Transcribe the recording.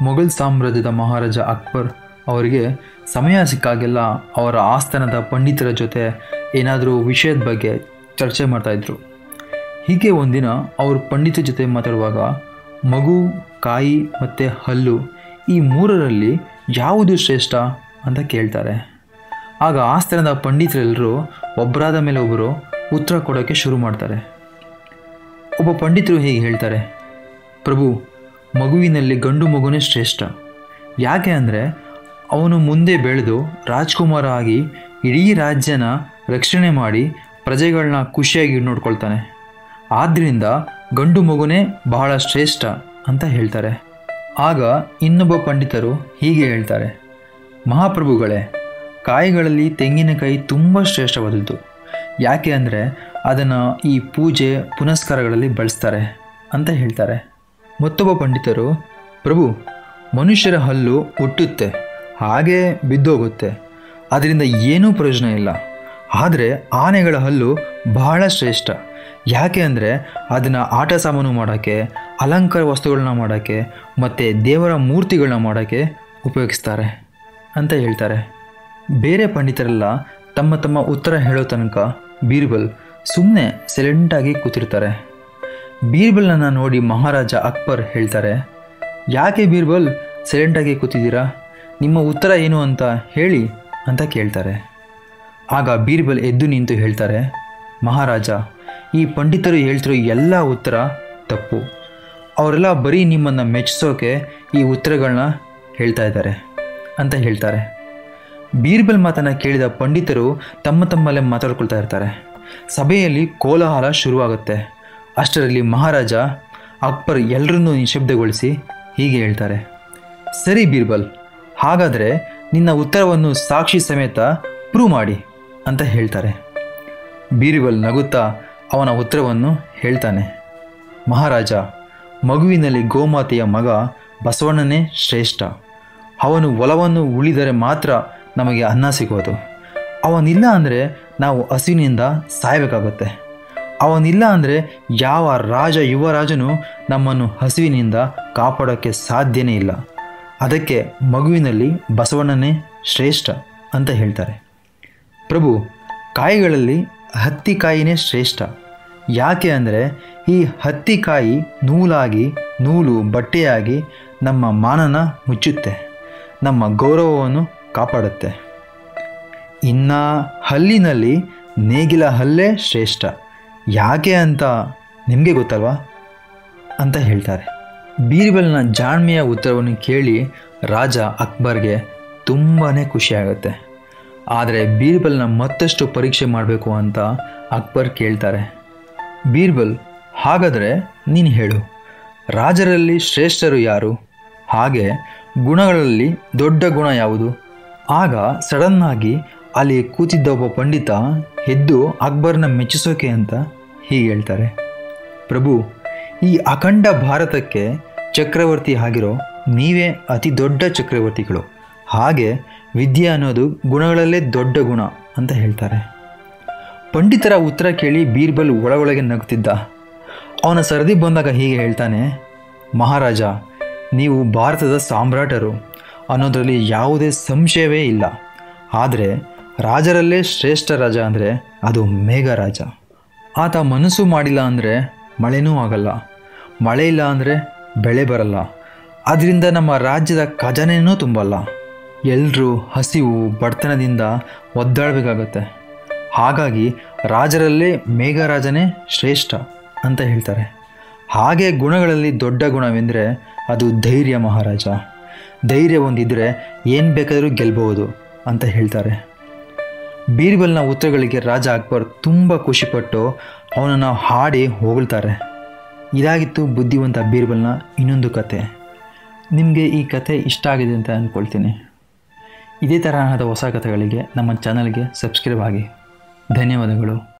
ಮೊಘಲ್ ಸಾಮ್ರಾಜ್ಯದ ಮಹಾರಾಜ ಅಕ್ಬರ್ ಅವರಿಗೆ ಸಮಯ ಸಿಕ್ಕಾಗೆಲ್ಲ ಅವರ ಆಸ್ಥಾನದ ಪಂಡಿತರ ಜೊತೆ ಏನಾದರೂ ವಿಷಯದ ಬಗ್ಗೆ ಚರ್ಚೆ ಮಾಡ್ತಾಯಿದ್ರು. ಹೀಗೆ ಒಂದಿನ ಅವರು ಪಂಡಿತರ ಜೊತೆ ಮಾತಾಡುವಾಗ ಮಗು, ಕಾಯಿ ಮತ್ತು ಹಲ್ಲು ಈ ಮೂರರಲ್ಲಿ ಯಾವುದು ಶ್ರೇಷ್ಠ ಅಂತ ಕೇಳ್ತಾರೆ. ಆಗ ಆಸ್ಥಾನದ ಪಂಡಿತರೆಲ್ಲರೂ ಒಬ್ಬರಾದ ಮೇಲೆ ಒಬ್ಬರು ಉತ್ತರ ಕೊಡೋಕ್ಕೆ ಶುರು ಮಾಡ್ತಾರೆ. ಒಬ್ಬ ಪಂಡಿತರು ಹೀಗೆ ಹೇಳ್ತಾರೆ, ಪ್ರಭು, ಮಗುವಿನಲ್ಲಿ ಗಂಡು ಮಗುನೇ ಶ್ರೇಷ್ಠ. ಯಾಕೆ ಅಂದರೆ ಅವನು ಮುಂದೆ ಬೆಳೆದು ರಾಜ್ಕುಮಾರ ಆಗಿ ಇಡೀ ರಾಜ್ಯನ ರಕ್ಷಣೆ ಮಾಡಿ ಪ್ರಜೆಗಳನ್ನ ಖುಷಿಯಾಗಿ ನೋಡ್ಕೊಳ್ತಾನೆ. ಆದ್ದರಿಂದ ಗಂಡು ಮಗುನೇ ಬಹಳ ಶ್ರೇಷ್ಠ ಅಂತ ಹೇಳ್ತಾರೆ. ಆಗ ಇನ್ನೊಬ್ಬ ಪಂಡಿತರು ಹೀಗೆ ಹೇಳ್ತಾರೆ, ಮಹಾಪ್ರಭುಗಳೇ, ಕಾಯಿಗಳಲ್ಲಿ ತೆಂಗಿನಕಾಯಿ ತುಂಬ ಶ್ರೇಷ್ಠವಾದದ್ದು. ಯಾಕೆ ಅಂದರೆ ಅದನ್ನು ಈ ಪೂಜೆ ಪುನಸ್ಕಾರಗಳಲ್ಲಿ ಬಳಸ್ತಾರೆ ಅಂತ ಹೇಳ್ತಾರೆ. ಮತ್ತೊಬ್ಬ ಪಂಡಿತರು, ಪ್ರಭು, ಮನುಷ್ಯರ ಹಲ್ಲು ಹುಟ್ಟುತ್ತೆ, ಹಾಗೇ ಬಿದ್ದೋಗುತ್ತೆ, ಅದರಿಂದ ಏನೂ ಪ್ರಯೋಜನ ಇಲ್ಲ. ಆದರೆ ಆನೆಗಳ ಹಲ್ಲು ಬಹಳ ಶ್ರೇಷ್ಠ. ಯಾಕೆ ಅಂದರೆ ಅದನ್ನು ಆಟ ಸಾಮಾನು ಮಾಡೋಕ್ಕೆ, ಅಲಂಕಾರ ವಸ್ತುಗಳನ್ನ ಮಾಡೋಕ್ಕೆ ಮತ್ತು ದೇವರ ಮೂರ್ತಿಗಳನ್ನ ಮಾಡೋಕ್ಕೆ ಉಪಯೋಗಿಸ್ತಾರೆ ಅಂತ ಹೇಳ್ತಾರೆ. ಬೇರೆ ಪಂಡಿತರೆಲ್ಲ ತಮ್ಮ ತಮ್ಮ ಉತ್ತರ ಹೇಳೋ ತನಕ ಬೀರ್ಬಲ್ ಸುಮ್ಮನೆ ಸೈಲೆಂಟಾಗಿ ಕೂತಿರ್ತಾರೆ. ಬೀರ್ಬಲ್ನನ್ನು ನೋಡಿ ಮಹಾರಾಜ ಅಕ್ಬರ್ ಹೇಳ್ತಾರೆ, ಯಾಕೆ ಬೀರ್ಬಲ್ ಸೈಲೆಂಟಾಗಿ ಕೂತಿದ್ದೀರಾ? ನಿಮ್ಮ ಉತ್ತರ ಏನು ಅಂತ ಹೇಳಿ ಅಂತ ಕೇಳ್ತಾರೆ. ಆಗ ಬೀರ್ಬಲ್ ಎದ್ದು ನಿಂತು ಹೇಳ್ತಾರೆ, ಮಹಾರಾಜ, ಈ ಪಂಡಿತರು ಹೇಳ್ತಿರೋ ಎಲ್ಲ ಉತ್ತರ ತಪ್ಪು. ಅವರೆಲ್ಲ ಬರೀ ನಿಮ್ಮನ್ನು ಮೆಚ್ಚಿಸೋಕೆ ಈ ಉತ್ತರಗಳನ್ನ ಹೇಳ್ತಾ ಇದ್ದಾರೆ ಅಂತ ಹೇಳ್ತಾರೆ. ಬೀರ್ಬಲ್ ಮಾತನ್ನು ಕೇಳಿದ ಪಂಡಿತರು ತಮ್ಮ ತಮ್ಮಲ್ಲೇ ಮಾತಾಡ್ಕೊಳ್ತಾ ಇರ್ತಾರೆ. ಸಭೆಯಲ್ಲಿ ಕೋಲಾಹಲ ಶುರುವಾಗುತ್ತೆ. ಅಷ್ಟರಲ್ಲಿ ಮಹಾರಾಜ ಅಕ್ಬರ್ ಎಲ್ಲರನ್ನೂ ನಿಶಬ್ದಗೊಳಿಸಿ ಹೀಗೆ ಹೇಳ್ತಾರೆ, ಸರಿ ಬೀರ್ಬಲ್, ಹಾಗಾದರೆ ನಿನ್ನ ಉತ್ತರವನ್ನು ಸಾಕ್ಷಿ ಸಮೇತ ಪ್ರೂವ್ ಮಾಡಿ ಅಂತ ಹೇಳ್ತಾರೆ. ಬೀರ್ಬಲ್ ನಗುತ್ತಾ ಅವನ ಉತ್ತರವನ್ನು ಹೇಳ್ತಾನೆ, ಮಹಾರಾಜ, ಮಗುವಿನಲ್ಲಿ ಗೋಮಾತೆಯ ಮಗ ಬಸವಣ್ಣನೇ ಶ್ರೇಷ್ಠ. ಅವನು ಒಲವನ್ನು ಉಳಿದರೆ ಮಾತ್ರ ನಮಗೆ ಅನ್ನ ಸಿಗೋದು. ಅವನಿಲ್ಲ ಅಂದರೆ ನಾವು ಹಸಿವಿನಿಂದ ಸಾಯಬೇಕಾಗುತ್ತೆ. ಅವನಿಲ್ಲ ಅಂದರೆ ಯಾವ ರಾಜ ಯುವರಾಜನು ನಮ್ಮನ್ನು ಹಸಿವಿನಿಂದ ಕಾಪಾಡೋಕ್ಕೆ ಸಾಧ್ಯನೇ ಇಲ್ಲ. ಅದಕ್ಕೆ ಮಗುವಿನಲ್ಲಿ ಬಸವಣ್ಣನೇ ಶ್ರೇಷ್ಠ ಅಂತ ಹೇಳ್ತಾರೆ. ಪ್ರಭು, ಕಾಯಿಗಳಲ್ಲಿ ಹತ್ತಿಕಾಯಿನೇ ಶ್ರೇಷ್ಠ. ಯಾಕೆ ಅಂದರೆ ಈ ಹತ್ತಿಕಾಯಿ ನೂಲಾಗಿ, ನೂಲು ಬಟ್ಟೆಯಾಗಿ ನಮ್ಮ ಮಾನನ ಮುಚ್ಚುತ್ತೆ, ನಮ್ಮ ಗೌರವವನ್ನು ಕಾಪಾಡುತ್ತೆ. ಇನ್ನು ಹಲ್ಲಿನಲ್ಲಿ ನೇಗಿಲ ಹಲ್ಲೇ ಶ್ರೇಷ್ಠ. ಯಾಕೆ ಅಂತ ನಿಮಗೆ ಗೊತ್ತಲ್ವಾ ಅಂತ ಹೇಳ್ತಾರೆ. ಬೀರ್ಬಲ್ನ ಜಾಣ್ಮೆಯ ಉತ್ತರವನ್ನು ಕೇಳಿ ರಾಜ ಅಕ್ಬರ್ಗೆ ತುಂಬಾ ಖುಷಿಯಾಗುತ್ತೆ. ಆದರೆ ಬೀರ್ಬಲ್ನ ಮತ್ತಷ್ಟು ಪರೀಕ್ಷೆ ಮಾಡಬೇಕು ಅಂತ ಅಕ್ಬರ್ ಕೇಳ್ತಾರೆ. ಬೀರ್ಬಲ್, ಹಾಗಾದರೆ ನೀನು ಹೇಳು, ರಾಜರಲ್ಲಿ ಶ್ರೇಷ್ಠರು ಯಾರು? ಹಾಗೆ ಗುಣಗಳಲ್ಲಿ ದೊಡ್ಡ ಗುಣ ಯಾವುದು? ಆಗ ಸಡನ್ನಾಗಿ ಅಲ್ಲಿ ಕೂತಿದ್ದ ಒಬ್ಬ ಪಂಡಿತ ಎದ್ದು ಅಕ್ಬರ್ನ ಮೆಚ್ಚಿಸೋಕೆ ಅಂತ ಹೀಗೆ ಹೇಳ್ತಾರೆ, ಪ್ರಭು, ಈ ಅಖಂಡ ಭಾರತಕ್ಕೆ ಚಕ್ರವರ್ತಿ ಆಗಿರೋ ನೀವೇ ಅತಿ ದೊಡ್ಡ ಚಕ್ರವರ್ತಿಗಳು. ಹಾಗೆ ವಿದ್ಯೆ ಅನ್ನೋದು ಗುಣಗಳಲ್ಲೇ ದೊಡ್ಡ ಗುಣ ಅಂತ ಹೇಳ್ತಾರೆ. ಪಂಡಿತರ ಉತ್ತರ ಕೇಳಿ ಬೀರ್ಬಲ್ ಒಳಗೊಳಗೆ ನಗುತ್ತಿದ್ದ. ಅವನ ಸರದಿ ಬಂದಾಗ ಹೀಗೆ ಹೇಳ್ತಾನೆ, ಮಹಾರಾಜ, ನೀವು ಭಾರತದ ಸಾಮ್ರಾಟರು ಅನ್ನೋದರಲ್ಲಿ ಯಾವುದೇ ಸಂಶಯವೇ ಇಲ್ಲ. ಆದರೆ ರಾಜರಲ್ಲೇ ಶ್ರೇಷ್ಠ ರಾಜ ಅಂದರೆ ಅದು ಮೇಘರಾಜ. ಆತ ಮನಸ್ಸು ಮಾಡಿಲ್ಲ ಅಂದರೆ ಮಳೆನೂ ಆಗಲ್ಲ, ಮಳೆ ಇಲ್ಲ ಅಂದರೆ ಬೆಳೆ ಬರಲ್ಲ. ಅದರಿಂದ ನಮ್ಮ ರಾಜ್ಯದ ಖಜಾನೆನೂ ತುಂಬಲ್ಲ. ಎಲ್ಲರೂ ಹಸಿವು ಬಡತನದಿಂದ ಒದ್ದಾಡಬೇಕಾಗತ್ತೆ. ಹಾಗಾಗಿ ರಾಜರಲ್ಲೇ ಮೇಘರಾಜನೇ ಶ್ರೇಷ್ಠ ಅಂತ ಹೇಳ್ತಾರೆ. ಹಾಗೆ ಗುಣಗಳಲ್ಲಿ ದೊಡ್ಡ ಗುಣವೆಂದರೆ ಅದು ಧೈರ್ಯ ಮಹಾರಾಜ. ಧೈರ್ಯ ಹೊಂದಿದ್ರೆ ಏನು ಬೇಕಾದರೂ ಗೆಲ್ಲಬಹುದು ಅಂತ ಹೇಳ್ತಾರೆ. ಬೀರ್ಬಲ್ನ ಉತ್ತರಗಳಿಗೆ ರಾಜ ಅಕ್ಬರ್ ತುಂಬ ಖುಷಿಪಟ್ಟು ಅವನನ್ನು ಹಾಡಿ ಹೊಗಳ್ತಾರೆ. ಇದಾಗಿತ್ತು ಬುದ್ಧಿವಂತ ಬೀರ್ಬಲ್ನ ಇನ್ನೊಂದು ಕತೆ. ನಿಮಗೆ ಈ ಕತೆ ಇಷ್ಟ ಆಗಿದೆ ಅಂತ ಅಂದ್ಕೊಳ್ತೀನಿ. ಇದೇ ತರಹದ ಹೊಸ ಕಥೆಗಳಿಗೆ ನಮ್ಮ ಚಾನಲ್ಗೆ ಸಬ್ಸ್ಕ್ರೈಬ್ ಆಗಿ. ಧನ್ಯವಾದಗಳು.